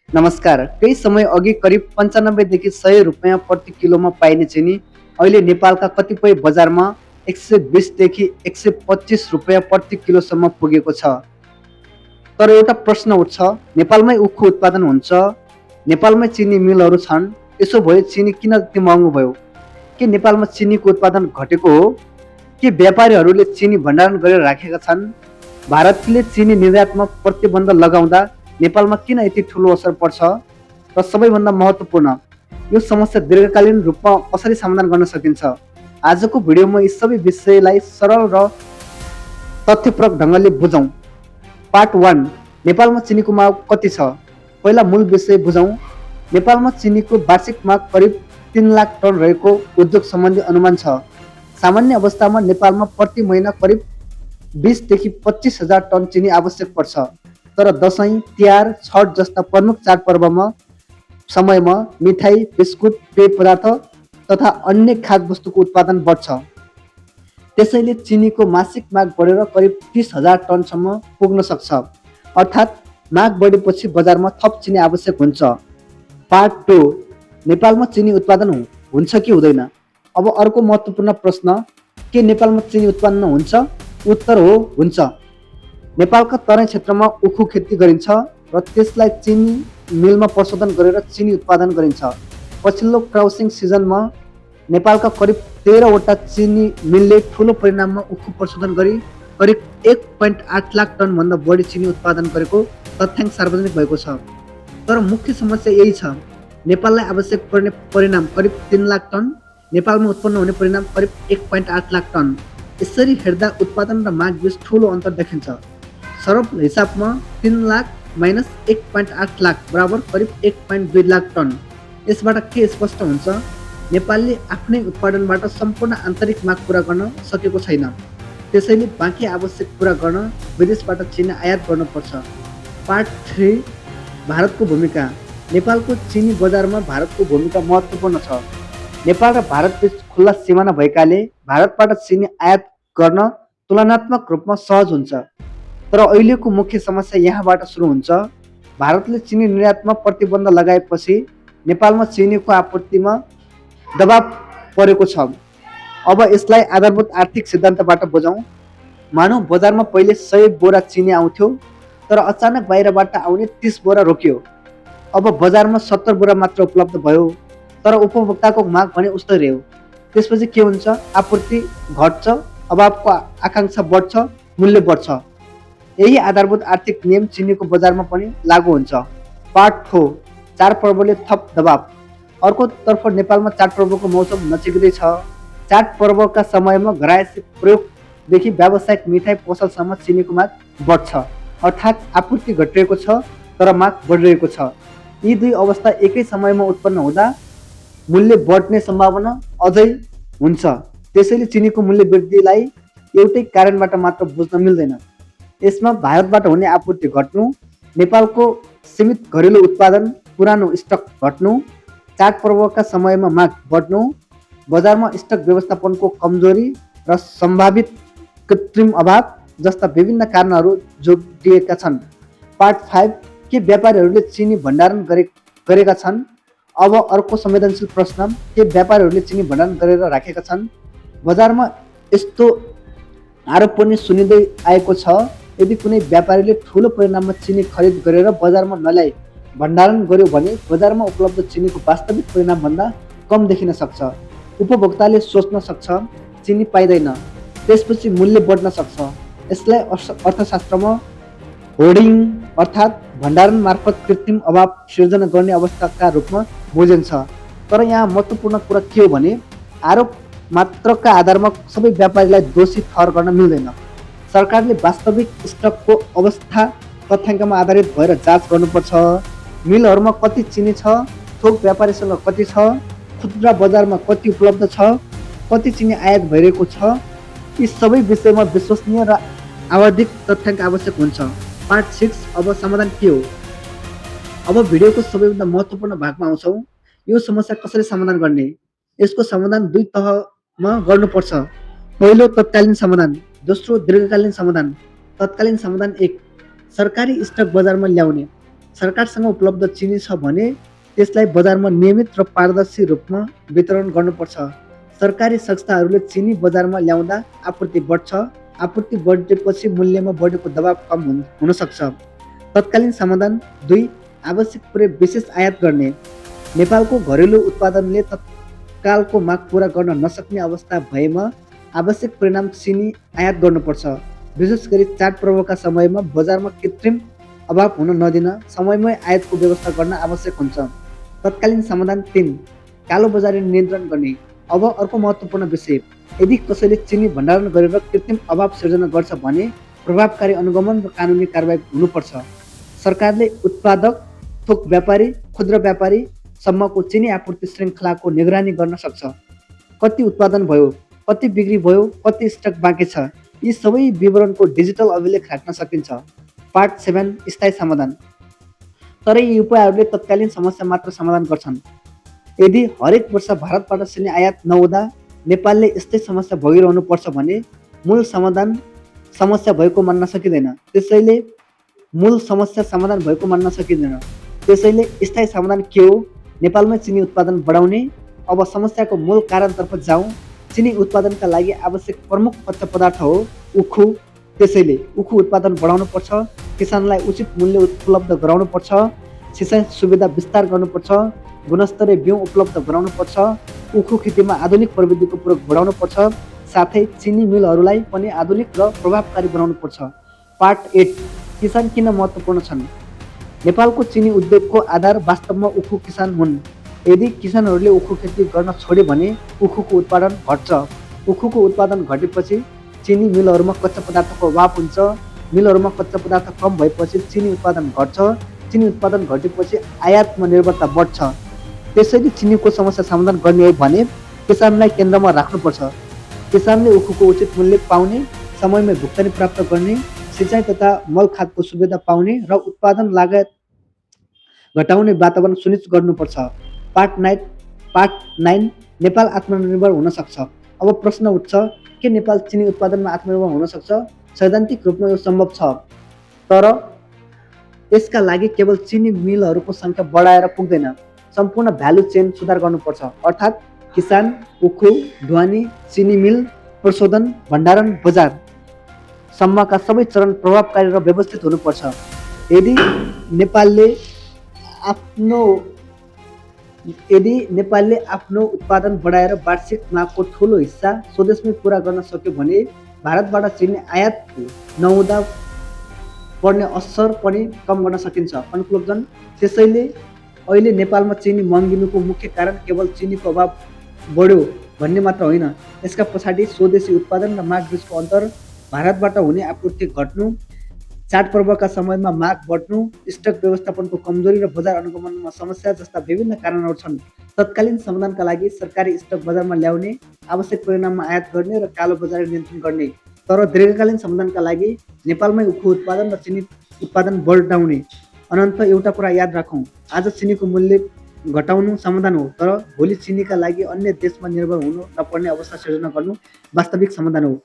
नमस्कार। केही समय अघि करिब 95 देखि 100 रुपैयाँ प्रति किलोमा पाइने चिनी अहिले नेपालका कतिपय बजारमा 120 देखि 125 रुपैयाँ प्रति किलोसम्म पुगेको छ। तर एउटा प्रश्न उठ्छ, नेपालमै उखु उत्पादन हुन्छ, नेपालमै चिनी मिलहरू छन्, यसो भए चिनी किन यति महँगो भयो? के नेपालमा चिनीको उत्पादन घटेको हो? के व्यापारीहरूले चिनी भण्डारण गरेर राखेका छन्? भारतले चिनी निर्यातमा प्रतिबन्ध लगाउँदा नेपालमा किन यति ठुलो असर पर्छ? र सबैभन्दा महत्त्वपूर्ण, यो समस्या दीर्घकालीन रूपमा कसरी समाधान गर्न सकिन्छ? आजको भिडियोमा यी सबै विषयलाई सरल र तथ्यप्रक ढङ्गले बुझौँ। पार्ट 1, नेपालमा चिनीको माग कति छ? पहिला मूल विषय बुझौँ। नेपालमा चिनीको वार्षिक माग करिब 3 लाख टन रहेको उद्योग सम्बन्धी अनुमान छ। सामान्य अवस्थामा नेपालमा प्रति महिना करिब 20 देखि 25 हजार टन चिनी आवश्यक पर्छ। तर दसैँ, तिहार, छठ जस्ता प्रमुख चाडपर्वमा समयमा मिठाई, बिस्कुट, पेय पदार्थ तथा अन्य खाद्य वस्तुको उत्पादन बढ्छ। त्यसैले चिनीको मासिक माग बढेर करिब 30,000 टनसम्म पुग्न सक्छ। अर्थात् माग बढेपछि बजारमा थप चिनी आवश्यक हुन्छ। पार्ट 2, नेपालमा चिनी उत्पादन हुन्छ कि हुँदैन? अब अर्को महत्त्वपूर्ण प्रश्न, के नेपालमा चिनी उत्पन्न हुन्छ? उत्तर हो, हुन्छ। नेपालका तराई क्षेत्रमा उखु खेती गरिन्छ र त्यसलाई चिनी मिलमा प्रशोधन गरेर चिनी उत्पादन गरिन्छ। पछिल्लो क्रसिङ सिजनमा नेपालका करिब 13वटा चिनी मिलले ठुलो परिमाणमा उखु प्रशोधन गरी करिब 1.8 लाख टनभन्दा बढी चिनी उत्पादन गरेको तथ्याङ्क सार्वजनिक भएको छ। तर मुख्य समस्या यही छ, नेपाललाई आवश्यक पर्ने परिमाण करिब 3 लाख टन, नेपालमा उत्पन्न हुने परिमाण करिब 1.8 लाख टन। यसरी हेर्दा उत्पादन र माग बीच ठुलो अन्तर देखिन्छ। सरल हिसाबमा 3 लाख माइनस 1.8 लाख बराबर करिब 1.2 लाख टन। यसबाट के स्पष्ट हुन्छ? नेपालले आफ्नै उत्पादनबाट सम्पूर्ण आन्तरिक माग पुरा गर्न सकेको छैन। त्यसैले बाँकी आवश्यक पुरा गर्न विदेशबाट चिनी आयात गर्नुपर्छ। पार्ट 3, भारतको भूमिका। नेपालको चिनी बजारमा भारतको भूमिका महत्त्वपूर्ण छ। नेपाल र भारतबीच खुल्ला सिमाना भएकाले भारतबाट चिनी आयात गर्न तुलनात्मक रूपमा सहज हुन्छ। तर अहिलेको मुख्य समस्या यहाँबाट सुरु हुन्छ। भारतले चिनी निर्यातमा प्रतिबन्ध लगाएपछि नेपालमा चिनीको आपूर्तिमा दबाव परेको छ। अब यसलाई आधारभूत आर्थिक सिद्धान्तबाट बुझौँ। मानौँ बजारमा पहिले 100 बोरा चिनी आउँथ्यो, तर अचानक बाहिरबाट आउने 30 बोरा रोकियो। अब बजारमा 70 बोरा मात्र उपलब्ध भयो, तर उपभोक्ताको माग भने उस्तै रह्यो। त्यसपछि के हुन्छ? आपूर्ति घट्छ, अभावको आकाङ्क्षा बढ्छ, मूल्य बढ्छ। यही आधारभूत आर्थिक नियम चिनीको बजारमा पनि लागू हुन्छ। पार्ट 4, चाडपर्वले थप दबाव। अर्कोतर्फ नेपालमा चाडपर्वको मौसम नजिकै छ। चाडपर्वका समयमा घरायसी प्रयोगदेखि व्यावसायिक मिठाई पसलसम्म चिनीको माग बढ्छ। अर्थात् आपूर्ति घटिरहेको छ तर माग बढिरहेको छ। यी दुई अवस्था एकै समयमा उत्पन्न हुँदा मूल्य बढ्ने सम्भावना अझै हुन्छ। त्यसैले चिनीको मूल्य वृद्धिलाई एउटै कारणबाट मात्र बुझ्न मिल्दैन। यसमा भारतबाट हुने आपूर्ति घट्नु, नेपालको सीमित घरेलु उत्पादन, पुरानो स्टक घट्नु, चाडपर्वका समयमा माग बढ्नु, बजारमा स्टक व्यवस्थापनको कमजोरी र सम्भावित कृत्रिम अभाव जस्ता विभिन्न कारणहरू जोडिएका छन्। पार्ट 5, के व्यापारीहरूले चिनी भण्डारण गरेका छन्? अब अर्को संवेदनशील प्रश्न, के व्यापारीहरूले चिनी भण्डारण गरेर राखेका छन्? बजारमा यस्तो आरोप पनि सुनिँदै आएको छ, यदि कुनै व्यापारीले ठुलो परिमाणमा चिनी खरिद गरेर बजारमा नल्याई भण्डारण गर्यो भने बजारमा उपलब्ध चिनीको वास्तविक परिमाणभन्दा कम देखिन सक्छ। उपभोक्ताले सोच्न सक्छ चिनी पाइँदैन, त्यसपछि मूल्य बढ्न सक्छ। यसलाई अर्थशास्त्रमा होर्डिङ अर्थात् भण्डारण मार्फत कृत्रिम अभाव सिर्जना गर्ने अवस्थाका रूपमा बुझिन्छ। तर यहाँ महत्त्वपूर्ण कुरा के हो भने, आरोप मात्रका आधारमा सबै व्यापारीलाई दोषी ठहर गर्न मिल्दैन। सरकारले वास्तविक स्टकको अवस्था तथ्याङ्कमा आधारित भएर जाँच गर्नुपर्छ। मिलहरूमा कति चिनी छ, थोक व्यापारीसँग कति छ, खुद्रा बजारमा कति उपलब्ध छ, कति चिनी आयात भइरहेको छ, यी सबै विषयमा विश्वसनीय र आवधिक तथ्याङ्क आवश्यक हुन्छ। पार्ट 6, अब समाधान के हो? अब भिडियोको सबैभन्दा महत्त्वपूर्ण भागमा आउँछौँ। यो समस्या कसरी समाधान गर्ने? यसको समाधान दुई तहमा गर्नुपर्छ। पहिलो तत्कालीन समाधान, दोस्रो दीर्घकालीन समाधान। तत्कालीन समाधान 1, सरकारी स्टक बजारमा ल्याउने। सरकारसँग उपलब्ध चिनी छ भने त्यसलाई बजारमा नियमित र पारदर्शी रूपमा वितरण गर्नुपर्छ। सरकारी संस्थाहरूले चिनी बजारमा ल्याउँदा आपूर्ति बढ्छ। आपूर्ति बढेपछि मूल्यमा बढेको दबाव कम हुन सक्छ। तत्कालीन समाधान 2 आवश्यक पुरै विशेष आयात गर्ने। नेपालको घरेलु उत्पादनले तत्कालको माग पूरा गर्न नसक्ने अवस्था भएमा आवश्यक परिणाम चिनी आयात गर्नुपर्छ। विशेष गरी चाडपर्वका समयमा बजारमा कृत्रिम अभाव हुन नदिन समयमै आयातको व्यवस्था गर्न आवश्यक हुन्छ। तत्कालीन समाधान 3 कालो बजारी नियन्त्रण गर्ने। अब अर्को महत्त्वपूर्ण विषय, यदि कसैले चिनी भण्डारण गरेर कृत्रिम अभाव सिर्जना गर्छ भने प्रभावकारी अनुगमन र कानुनी कारबाही हुनुपर्छ। सरकारले उत्पादक, थोक व्यापारी, खुद्रा व्यापारी सम्मको चिनी आपूर्ति श्रृङ्खलाको निगरानी गर्न सक्छ। कति उत्पादन भयो, कति बिक्री भयो, कति स्टक बाँकी छ, यी सबै विवरणको डिजिटल अभिलेख राख्न सकिन्छ। पार्ट 7 स्थायी समाधान। तर यी उपायहरूले तत्कालीन समस्या मात्र समाधान गर्छन्। यदि हरेक वर्ष भारतबाट चिनी आयात नहुँदा नेपालले यस्तै समस्या भोगिरहनु पर्छ भने मूल समाधान समस्या भएको मान्न सकिँदैन। त्यसैले स्थायी समाधान के हो? नेपालमा चिनी उत्पादन बढाउने। अब समस्याको मूल कारणतर्फ जाउँ। चिनी उत्पादनका लागि आवश्यक प्रमुख कच्चा पदार्थ हो उखु। त्यसैले उखु उत्पादन बढाउनुपर्छ। किसानलाई उचित मूल्य उपलब्ध गराउनुपर्छ। सिँचाइ सुविधा विस्तार गर्नुपर्छ। गुणस्तरीय बिउ उपलब्ध गराउनुपर्छ। उखु खेतीमा आधुनिक प्रविधिको प्रयोग बढाउनुपर्छ। साथै चिनी मिलहरूलाई पनि आधुनिक र प्रभावकारी बनाउनुपर्छ। पार्ट 8 किसान किन महत्त्वपूर्ण छन्? नेपालको चिनी उद्योगको आधार वास्तवमा उखु किसान हुन्। यदि किसानहरूले उखु खेती गर्न छोडे भने उखुको उत्पादन घट्छ। उखुको उत्पादन घटेपछि चिनी मिलहरूमा कच्चा पदार्थको अभाव हुन्छ। मिलहरूमा कच्चा पदार्थ कम भएपछि चिनी उत्पादन घट्छ। चिनी उत्पादन घटेपछि आयातमा निर्भरता बढ्छ। त्यसैले चिनीको समस्या समाधान गर्ने हो भने किसानलाई केन्द्रमा राख्नुपर्छ। किसानले उखुको उचित मूल्य पाउने, समयमै भुक्तानी प्राप्त गर्ने, सिँचाइ तथा मल खादको सुविधा पाउने र उत्पादन लागत घटाउने वातावरण सुनिश्चित गर्नुपर्छ। पार्ट 9 नेपाल आत्मनिर्भर हुन सक्छ। अब प्रश्न उठ्छ, के नेपाल चिनी उत्पादनमा आत्मनिर्भर हुन सक्छ? सैद्धान्तिक रूपमा यो सम्भव छ, तर यसका लागि केवल चिनी मिलहरूको सङ्ख्या बढाएर पुग्दैन। सम्पूर्ण भ्यालु चेन सुधार गर्नुपर्छ। अर्थात् किसान, उखु, ढुवानी, चिनी मिल, प्रशोधन, भण्डारण, बजार सम्मका सबै चरण प्रभावकारी र व्यवस्थित हुनुपर्छ। यदि नेपालले आफ्नो उत्पादन बढाएर वार्षिक मागको ठुलो हिस्सा स्वदेशमै पुरा गर्न सक्यो भने भारतबाट चिनी आयात नहुँदा पर्ने असर पनि कम गर्न सकिन्छ। कन्क्लुजन, त्यसैले अहिले नेपालमा चिनी महँगिनुको मुख्य कारण केवल चिनीको अभाव बढ्यो भन्ने मात्र होइन, यसका पछाडि स्वदेशी उत्पादन र माग बीचको अन्तर, भारतबाट हुने आपूर्ति घट्नु, चाडपर्वका समयमा माग बढ्नु, स्टक व्यवस्थापनको कमजोरी र बजार अनुगमनमा समस्या जस्ता विभिन्न कारणहरू छन्। तत्कालीन समाधानका लागि सरकारी स्टक बजारमा ल्याउने, आवश्यक परिणाममा आयात गर्ने र कालो बजार नियन्त्रण गर्ने। तर दीर्घकालीन समाधानका लागि नेपालमै उखु उत्पादन र चिनी उत्पादन बढाउने। अनन्त एउटा कुरा याद राखौँ, आज चिनीको मूल्य घटाउनु समाधान हो, तर भोलि चिनीका लागि अन्य देशमा निर्भर हुनु नपर्ने अवस्था सिर्जना गर्नु वास्तविक समाधान हो।